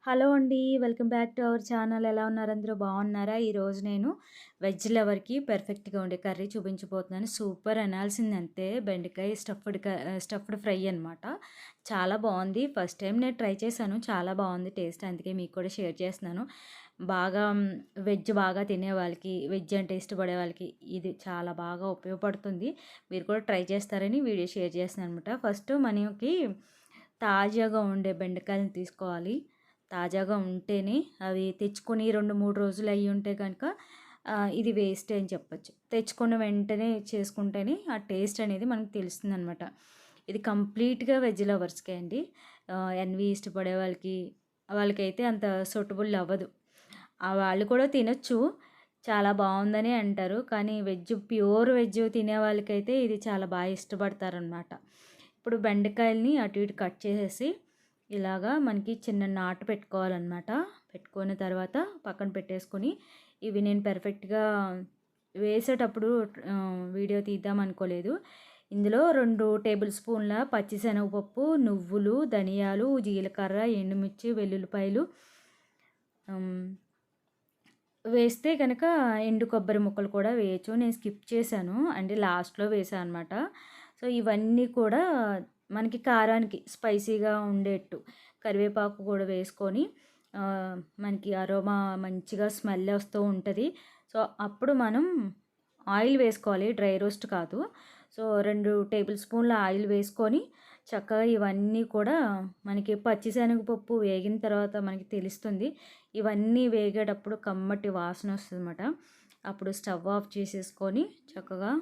Hello అండి. Welcome back to our channel. ఎలా ఉన్నారు అందరూ బాగున్నారా? ఈరోజు నేను వెజ్ లవర్‌కి పర్ఫెక్ట్‌గా ఉండే కర్రీ చూపించబోతున్నాను. సూపర్ అనాల్సిందంతే. బెండకాయ స్టఫ్డ్ ఫ్రై అనమాట. చాలా బాగుంది. ఫస్ట్ టైం నేను ట్రై చేశాను. చాలా బాగుంది టేస్ట్. అందుకే మీకు కూడా షేర్ చేస్తున్నాను. బాగా వెజ్ బాగా తినే వాళ్ళకి, వెజ్ అంటే ఇష్టపడే వాళ్ళకి ఇది చాలా బాగా ఉపయోగపడుతుంది. మీరు కూడా ట్రై చేస్తారని వీడియో షేర్ చేస్తున్నాను అనమాట. ఫస్ట్ మనకి తాజాగా ఉండే బెండకాయలను తీసుకోవాలి. తాజాగా ఉంటేనే అవి తెచ్చుకొని 2, 3 రోజులు అయ్యి ఉంటే కనుక ఇది వేస్టే అని చెప్పొచ్చు. తెచ్చుకున్న వెంటనే చేసుకుంటేనే ఆ టేస్ట్ అనేది మనకు తెలుస్తుందనమాట. ఇది కంప్లీట్‌గా వెజ్ లవర్స్‌కే అండి. ఎన్వి ఇష్టపడే వాళ్ళకైతే అంత సూటబుల్ అవ్వదు. వాళ్ళు కూడా తినొచ్చు. చాలా బావుందని అంటారు. కానీ ప్యూర్ వెజ్ తినే వాళ్ళకైతే ఇది చాలా బాగా ఇష్టపడతారనమాట. ఇప్పుడు బెండకాయలని అటు ఇటు కట్ చేసేసి ఇలాగా మనకి చిన్న నాటు పెట్టుకోవాలన్నమాట. పెట్టుకున్న తర్వాత పక్కన పెట్టేసుకొని ఇవి నేను పర్ఫెక్ట్‌గా వేసేటప్పుడు వీడియో తీద్దాం అనుకోలేదు. ఇందులో 2 టేబుల్ స్పూన్ల పచ్చిశనగపప్పు, నువ్వులు, ధనియాలు, జీలకర్ర, ఎండుమిర్చి, వెల్లుల్లిపాయలు వేస్తే కనుక ఎండు కొబ్బరి ముక్కలు కూడా వేయొచ్చు. నేను స్కిప్ చేశాను. అంటే లాస్ట్‌లో వేశాను అనమాట. సో, ఇవన్నీ కూడా మనకి కారానికి స్పైసీగా ఉండేట్టు కరివేపాకు కూడా వేసుకొని మనకి అరోమా మంచిగా స్మెల్ వస్తూ ఉంటుంది. సో, అప్పుడు మనం ఆయిల్ వేసుకోవాలి. డ్రై రోస్ట్ కాదు. సో, 2 టేబుల్ స్పూన్ల ఆయిల్ వేసుకొని చక్కగా ఇవన్నీ కూడా మనకి పచ్చిశనగపప్పు వేగిన తర్వాత మనకి తెలుస్తుంది. ఇవన్నీ వేగేటప్పుడు కమ్మటి వాసన వస్తుందన్నమాట. అప్పుడు స్టవ్ ఆఫ్ చేసేసుకొని చక్కగా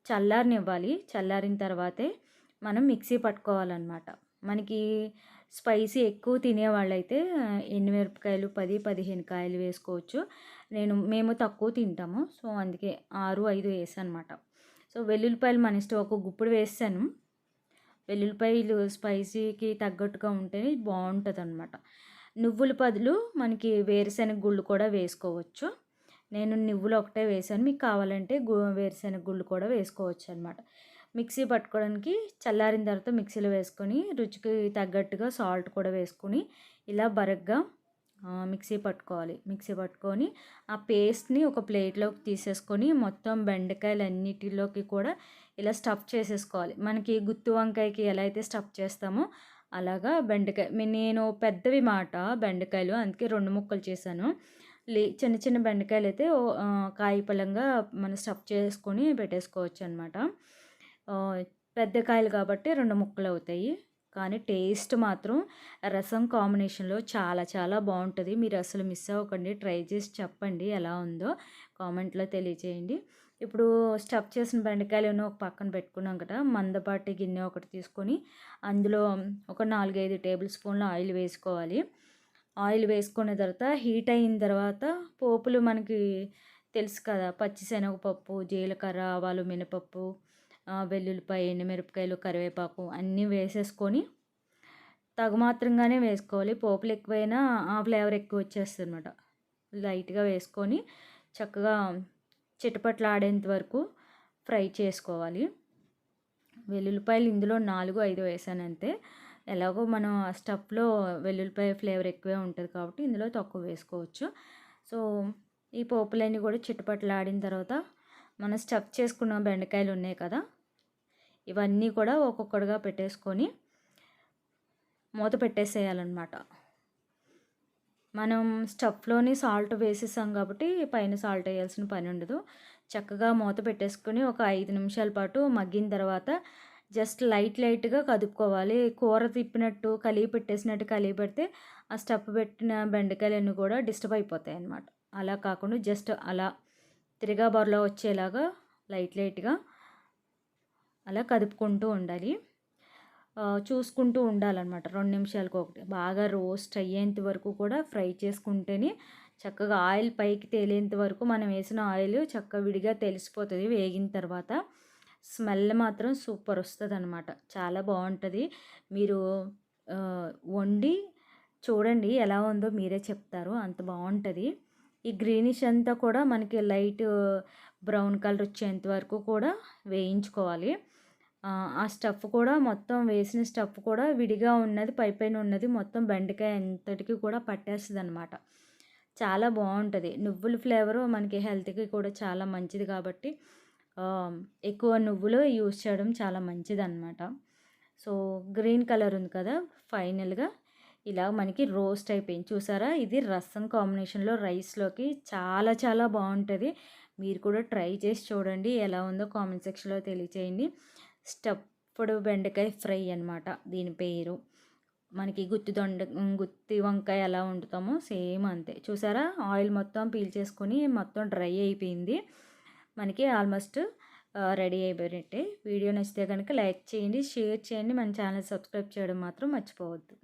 చల్లారనివ్వాలి. చల్లారిన తర్వాతే మనం మిక్సీ పట్టుకోవాలన్నమాట. మనకి స్పైసీ ఎక్కువ తినేవాళ్ళైతే ఎండుమిరపకాయలు 10, 15 కాయలు వేసుకోవచ్చు. మేము తక్కువ తింటాము. సో, అందుకే 6, 5 వేసానమాట. సో, వెల్లుల్లిపాయలు మన ఇష్టం. ఒక గుప్పుడు వేసాను. వెల్లుల్లిపాయలు స్పైసీకి తగ్గట్టుగా ఉంటేనే బాగుంటుందన్నమాట. నువ్వుల బదులు మనకి వేరుశెనగ గుళ్ళు కూడా వేసుకోవచ్చు. నేను నువ్వులు ఒకటే వేసాను. మీకు కావాలంటే వేరుశెనగ గుళ్ళు కూడా వేసుకోవచ్చు అనమాట. మిక్సీ పట్టుకోవడానికి చల్లారిన తర్వాత మిక్సీలో వేసుకొని రుచికి తగ్గట్టుగా సాల్ట్ కూడా వేసుకొని ఇలా బరగ్గా మిక్సీ పట్టుకోవాలి. మిక్సీ పట్టుకొని ఆ పేస్ట్ని ఒక ప్లేట్లోకి తీసేసుకొని మొత్తం బెండకాయలన్నిటిలోకి కూడా ఇలా స్టఫ్ చేసేసుకోవాలి. మనకి గుత్తి వంకాయకి ఎలా అయితే స్టఫ్ చేస్తామో అలాగా నేను పెద్దవి మాట బెండకాయలు, అందుకే 2 ముక్కలు చేశాను. చిన్న చిన్న బెండకాయలు అయితే కాయ పలంగా మనం స్టఫ్ చేసుకొని పెట్టేసుకోవచ్చు అనమాట. పెద్ద కాయలు కాబట్టి 2 ముక్కలు అవుతాయి. కానీ టేస్ట్ మాత్రం రసం కాంబినేషన్లో చాలా చాలా బాగుంటుంది. మీరు అసలు మిస్ అవ్వకండి. ట్రై చేసి చెప్పండి ఎలా ఉందో కామెంట్లో తెలియజేయండి. ఇప్పుడు స్టఫ్ చేసిన బెండకాయలను ఒక పక్కన పెట్టుకున్నాం కదా. మందపాటి గిన్నె ఒకటి తీసుకొని అందులో ఒక 4, 5 టేబుల్ స్పూన్ల ఆయిల్ వేసుకోవాలి. ఆయిల్ వేసుకున్న తర్వాత హీట్ అయిన తర్వాత పోపులు మనకి తెలుసు కదా. పచ్చిశనగపప్పు, జీలకర్ర, ఆవాలు, మినపప్పు, వెల్లుల్లిపాయ, ఎండుమిరపకాయలు, కరివేపాకు అన్నీ వేసేసుకొని తగుమాత్రంగానే వేసుకోవాలి. పోపులు ఎక్కువైనా ఆ ఫ్లేవర్ ఎక్కువ వచ్చేస్తుంది అనమాట. లైట్గా వేసుకొని చక్కగా చిటపట్లాడేంత వరకు ఫ్రై చేసుకోవాలి. వెల్లుల్లిపాయలు ఇందులో 4, 5 వేసానంతే. ఎలాగో మనం ఆ స్టఫ్లో వెల్లుల్లిపాయ ఫ్లేవర్ ఎక్కువే ఉంటుంది కాబట్టి ఇందులో తక్కువ వేసుకోవచ్చు. సో, ఈ పోపులన్నీ కూడా చిటపట్లాడిన తర్వాత మనం స్టఫ్ చేసుకున్న బెండకాయలు ఉన్నాయి కదా, ఇవన్నీ కూడా ఒక్కొక్కటిగా పెట్టేసుకొని మూత పెట్టేసేయాలన్నమాట. మనం స్టఫ్లోని సాల్ట్ వేసేసాం కాబట్టి పైన సాల్ట్ వేయాల్సిన పని ఉండదు. చక్కగా మూత పెట్టేసుకొని ఒక 5 నిమిషాల పాటు మగ్గిన తర్వాత జస్ట్ లైట్గా కదుపుకోవాలి. కూర తిప్పినట్టు కలిపి పెట్టేసినట్టు కలిపి పెడితే ఆ స్టఫ్ పెట్టిన బెండకాయలన్నీ కూడా డిస్టర్బ్ అయిపోతాయి అన్నమాట. అలా కాకుండా జస్ట్ అలా తిరగబోరలా వచ్చేలాగా లైట్గా అలా కదుపుకుంటూ ఉండాలి. చూసుకుంటూ ఉండాలన్నమాట. 2 నిమిషాలకు ఒకటి బాగా రోస్ట్ అయ్యేంత వరకు కూడా ఫ్రై చేసుకుంటేనే చక్కగా ఆయిల్ పైకి తేలేంత వరకు మనం వేసిన ఆయిల్ చక్కగా విడిగా తెలిసిపోతుంది వేగిన తర్వాత. స్మెల్ మాత్రం సూపర్ వస్తుందన్నమాట. చాలా బాగుంటుంది. మీరు వండి చూడండి ఎలా ఉందో మీరే చెప్తారు. అంత బాగుంటుంది. ఈ గ్రీనిష్ అంతా కూడా మనకి లైట్ బ్రౌన్ కలర్ వచ్చేంత వరకు కూడా వేయించుకోవాలి. ఆ స్టఫ్ కూడా మొత్తం వేసిన స్టఫ్ కూడా విడిగా ఉన్నది పైపైన ఉన్నది మొత్తం బెండకాయ అంతటికి కూడా పట్టేస్తదనమాట. చాలా బావుంటది. నువ్వుల ఫ్లేవరు మనకి హెల్త్‌కి కూడా చాలా మంచిది కాబట్టి ఆహ్, ఎక్కువ నువ్వులు యూజ్ చేయడం చాలా మంచిదనమాట. సో, గ్రీన్ కలర్ ఉంది కదా! ఫైనల్‌గా ఇలా మనకి రోస్ట్ అయిపోయింది. చూసారా? ఇది రసం కాంబినేషన్‌లో రైస్‌లోకి చాలా చాలా బావుంటది. మీరు కూడా ట్రై చేసి చూడండి. ఎలా ఉందో కామెంట్ సెక్షన్‌లో తెలియచేయండి. స్టఫ్డ్ బెండకాయ ఫ్రై అనమాట దీని పేరు. మనకి గుత్తి వంకాయ ఎలా వండుతామో సేమ్ అంతే. చూసారా? ఆయిల్ మొత్తం పీల్చేసుకొని మొత్తం డ్రై అయిపోయింది. మనకి ఆల్మోస్ట్ రెడీ అయిపోయినట్టే. వీడియో నచ్చితే గనుక లైక్ చేయండి, షేర్ చేయండి. మన ఛానల్ సబ్స్క్రైబ్ చేయడం మాత్రం మర్చిపోవద్దు.